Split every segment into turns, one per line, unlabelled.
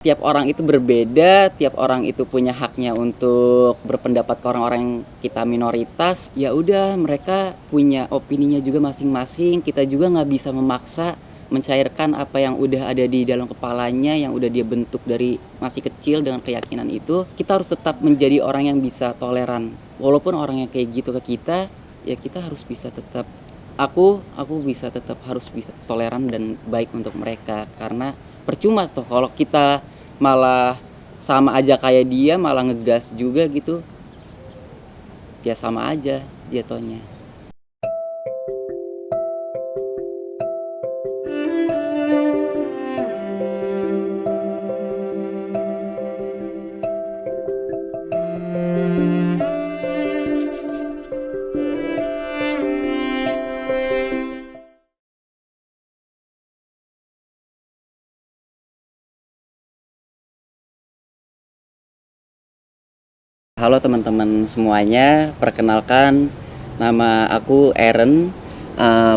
Tiap orang itu berbeda, tiap orang itu punya haknya untuk berpendapat ke orang-orang yang kita minoritas. Ya udah, mereka punya opininya juga masing-masing. Kita juga nggak bisa memaksa mencairkan apa yang udah ada di dalam kepalanya, yang udah dia bentuk dari masih kecil dengan keyakinan itu. Kita harus tetap menjadi orang yang bisa toleran. Walaupun orang yang kayak gitu ke kita, ya kita harus bisa tetap aku bisa tetap harus bisa toleran dan baik untuk mereka, karena percuma tuh kalau kita malah sama aja kayak dia, malah ngegas juga gitu, ya sama aja jatuhnya. Halo teman-teman semuanya, perkenalkan nama aku Eren.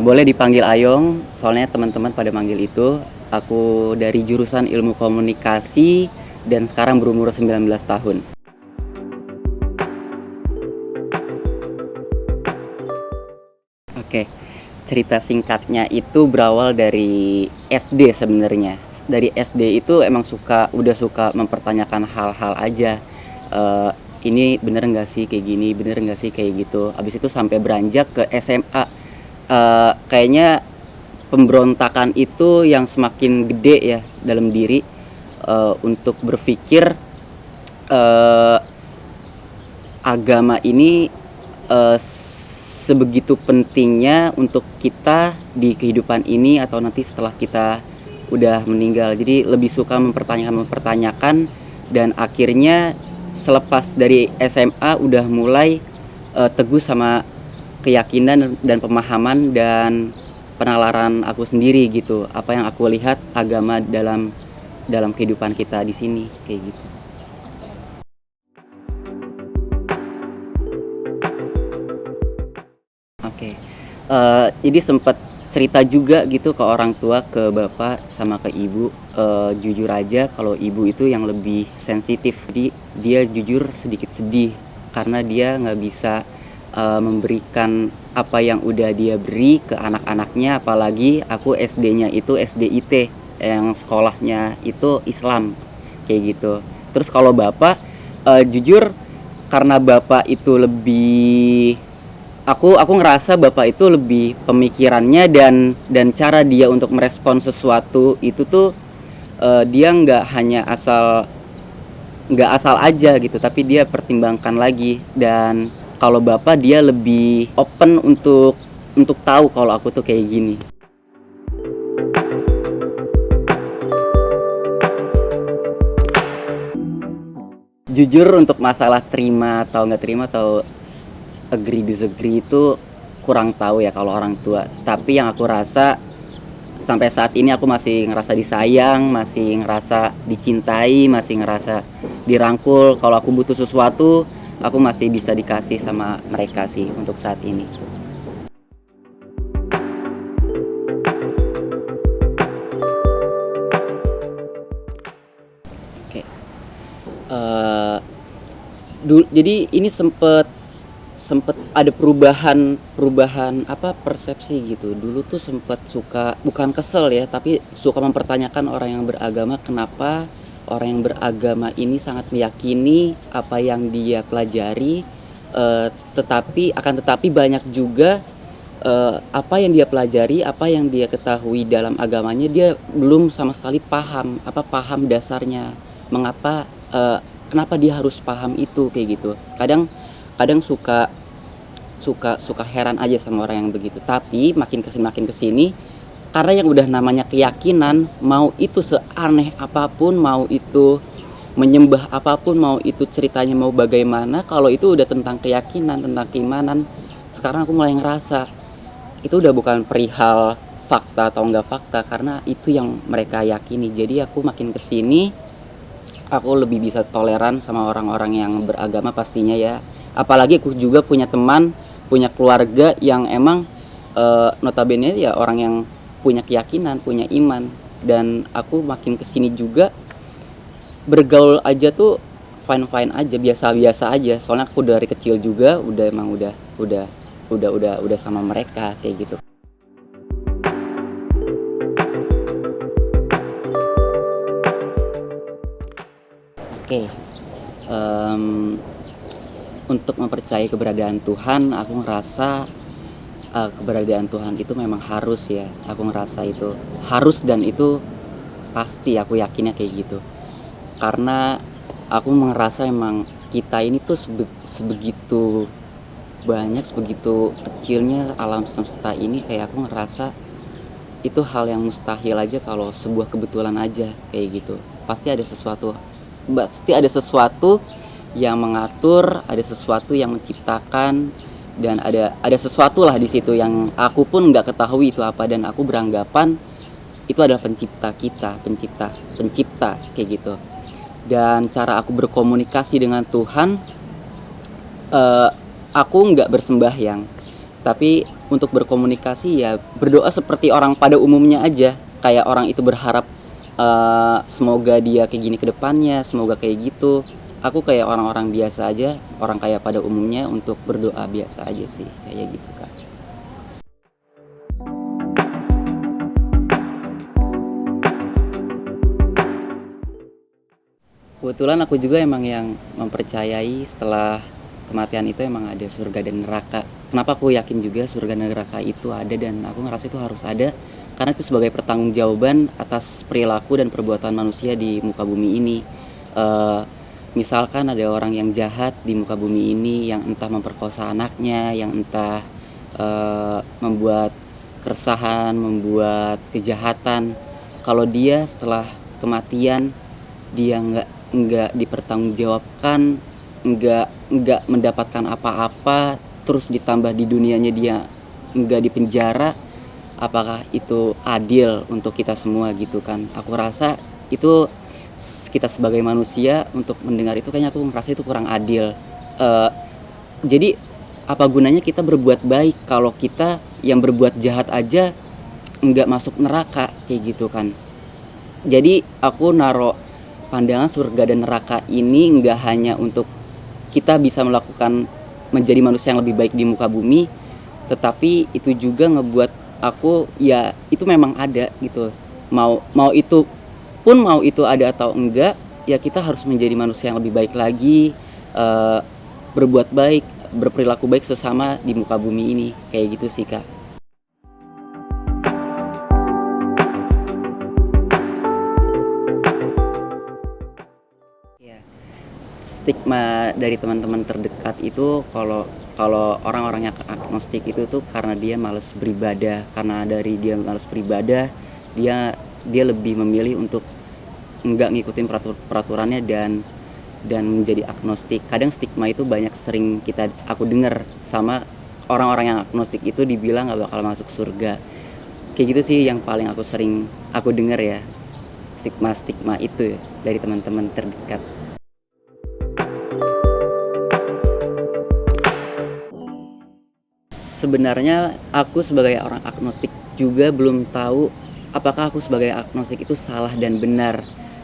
Boleh dipanggil Ayong, soalnya teman-teman pada manggil itu. Aku dari jurusan Ilmu Komunikasi dan sekarang berumur 19 tahun. Oke, cerita singkatnya itu berawal dari SD sebenarnya. Dari SD itu emang udah suka mempertanyakan hal-hal aja. Eh, ini bener nggak sih kayak gini, bener nggak sih kayak gitu. Abis itu sampai beranjak ke SMA. Kayaknya pemberontakan itu yang semakin gede ya dalam diri, untuk berpikir eh, agama ini sebegitu pentingnya untuk kita di kehidupan ini atau nanti setelah kita udah meninggal. Jadi lebih suka mempertanyakan dan akhirnya selepas dari SMA udah mulai teguh sama keyakinan dan pemahaman dan penalaran aku sendiri gitu. Apa yang aku lihat agama dalam dalam kehidupan kita di sini kayak gitu. Oke, jadi sempet cerita juga gitu ke orang tua, ke bapak sama ke ibu. Jujur aja kalau ibu itu yang lebih sensitif, jadi dia jujur sedikit sedih karena dia nggak bisa memberikan apa yang udah dia beri ke anak-anaknya, apalagi aku SD-nya itu SDIT yang sekolahnya itu Islam kayak gitu. Terus kalau bapak, jujur karena bapak itu lebih, aku ngerasa bapak itu lebih pemikirannya dan cara dia untuk merespon sesuatu itu tuh, dia nggak asal aja gitu, tapi dia pertimbangkan lagi. Dan kalau bapak dia lebih open untuk tahu kalau aku tuh kayak gini. Jujur untuk masalah terima atau nggak terima atau agree disagree itu kurang tahu ya kalau orang tua. Tapi yang aku rasa sampai saat ini aku masih ngerasa disayang, masih ngerasa dicintai, masih ngerasa dirangkul. Kalau aku butuh sesuatu, aku masih bisa dikasih sama mereka sih untuk saat ini. Oke. Eh, jadi ini sempet sempet ada perubahan perubahan apa persepsi gitu. Dulu tuh sempet suka, bukan kesel ya, tapi suka mempertanyakan orang yang beragama, kenapa orang yang beragama ini sangat meyakini apa yang dia pelajari, tetapi banyak juga apa yang dia pelajari, apa yang dia ketahui dalam agamanya, dia belum sama sekali paham dasarnya, mengapa, kenapa dia harus paham itu kayak gitu. Kadang kadang suka suka suka heran aja sama orang yang begitu. Tapi makin kesini karena yang udah namanya keyakinan, mau itu seaneh apapun, mau itu menyembah apapun, mau itu ceritanya mau bagaimana, kalau itu udah tentang keyakinan, tentang keimanan, sekarang aku mulai ngerasa itu udah bukan perihal fakta atau enggak fakta, karena itu yang mereka yakini. Jadi aku makin kesini, aku lebih bisa toleran sama orang-orang yang beragama pastinya ya. Apalagi aku juga punya teman, punya keluarga yang emang notabene ya orang yang punya keyakinan, punya iman. Dan aku makin kesini juga bergaul aja tuh fine-fine aja, biasa-biasa aja. Soalnya aku dari kecil juga udah emang udah sama mereka kayak gitu. Oke, em, untuk mempercayai keberadaan Tuhan, aku ngerasa keberadaan Tuhan itu memang harus ya. Aku ngerasa itu harus dan itu pasti, aku yakinnya kayak gitu. Karena aku ngerasa emang kita ini tuh sebegitu banyak, sebegitu kecilnya alam semesta ini, kayak aku ngerasa itu hal yang mustahil aja kalau sebuah kebetulan aja kayak gitu. Pasti ada sesuatu yang mengatur, ada sesuatu yang menciptakan, dan ada sesuatu lah di situ yang aku pun nggak ketahui itu apa, dan aku beranggapan itu adalah pencipta kita, pencipta kayak gitu. Dan cara aku berkomunikasi dengan Tuhan, eh, aku nggak bersembahyang, tapi untuk berkomunikasi ya berdoa seperti orang pada umumnya aja, kayak orang itu berharap semoga dia kayak gini ke depannya, semoga kayak gitu. Aku kayak orang-orang biasa aja, orang kayak pada umumnya, untuk berdoa biasa aja sih, kayak gitu Kak. Kebetulan aku juga emang yang mempercayai setelah kematian itu emang ada surga dan neraka. Kenapa aku yakin juga surga dan neraka itu ada, dan aku ngerasa itu harus ada? Karena itu sebagai pertanggungjawaban atas perilaku dan perbuatan manusia di muka bumi ini. Eh, Misalkan ada orang yang jahat di muka bumi ini, yang entah memperkosa anaknya, yang entah membuat keresahan, membuat kejahatan. Kalau dia setelah kematian dia nggak dipertanggungjawabkan, nggak mendapatkan apa-apa, terus ditambah di dunianya dia nggak dipenjara, apakah itu adil untuk kita semua gitu kan? Aku rasa itu, kita sebagai manusia untuk mendengar itu, kayaknya aku merasa itu kurang adil. Eh, jadi apa gunanya kita berbuat baik kalau kita yang berbuat jahat aja nggak masuk neraka kayak gitu kan? Jadi aku naruh pandangan surga dan neraka ini nggak hanya untuk kita bisa melakukan menjadi manusia yang lebih baik di muka bumi, tetapi itu juga ngebuat aku, ya itu memang ada gitu. Mau itu ada atau enggak, ya kita harus menjadi manusia yang lebih baik lagi, eh, berbuat baik, berperilaku baik sesama di muka bumi ini, kayak gitu sih Kak. Ya, stigma dari teman-teman terdekat itu, kalau kalau orang-orang yang agnostik itu tuh karena dia malas beribadah, karena dari dia malas beribadah, dia dia lebih memilih untuk nggak ngikutin peraturannya, dan menjadi agnostik. Kadang stigma itu banyak, sering aku dengar sama orang-orang yang agnostik itu dibilang nggak bakal masuk surga. Kayak gitu sih yang paling sering aku dengar ya, stigma-stigma itu dari teman-teman terdekat. Sebenarnya aku sebagai orang agnostik juga belum tahu apakah aku sebagai agnostik itu salah dan benar.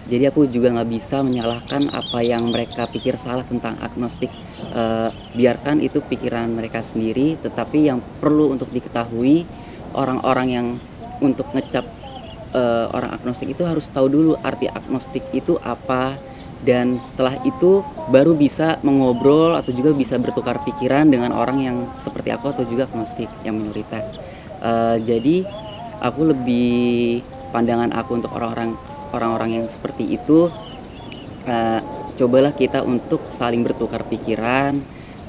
Jadi aku juga nggak bisa menyalahkan apa yang mereka pikir salah tentang agnostik. Biarkan itu pikiran mereka sendiri. Tetapi yang perlu untuk diketahui, orang-orang yang untuk ngecap orang agnostik itu harus tahu dulu arti agnostik itu apa, dan setelah itu baru bisa mengobrol atau juga bisa bertukar pikiran dengan orang yang seperti aku atau juga agnostik yang minoritas. Jadi aku lebih, pandangan aku untuk orang-orang yang seperti itu, uh, cobalah kita untuk saling bertukar pikiran,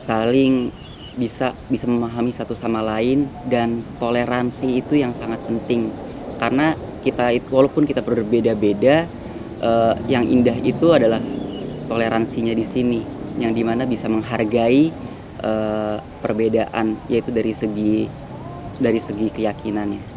saling bisa bisa memahami satu sama lain, dan toleransi itu yang sangat penting. Karena kita itu walaupun kita berbeda-beda, yang indah itu adalah toleransinya di sini, yang dimana bisa menghargai perbedaan, yaitu dari segi keyakinannya.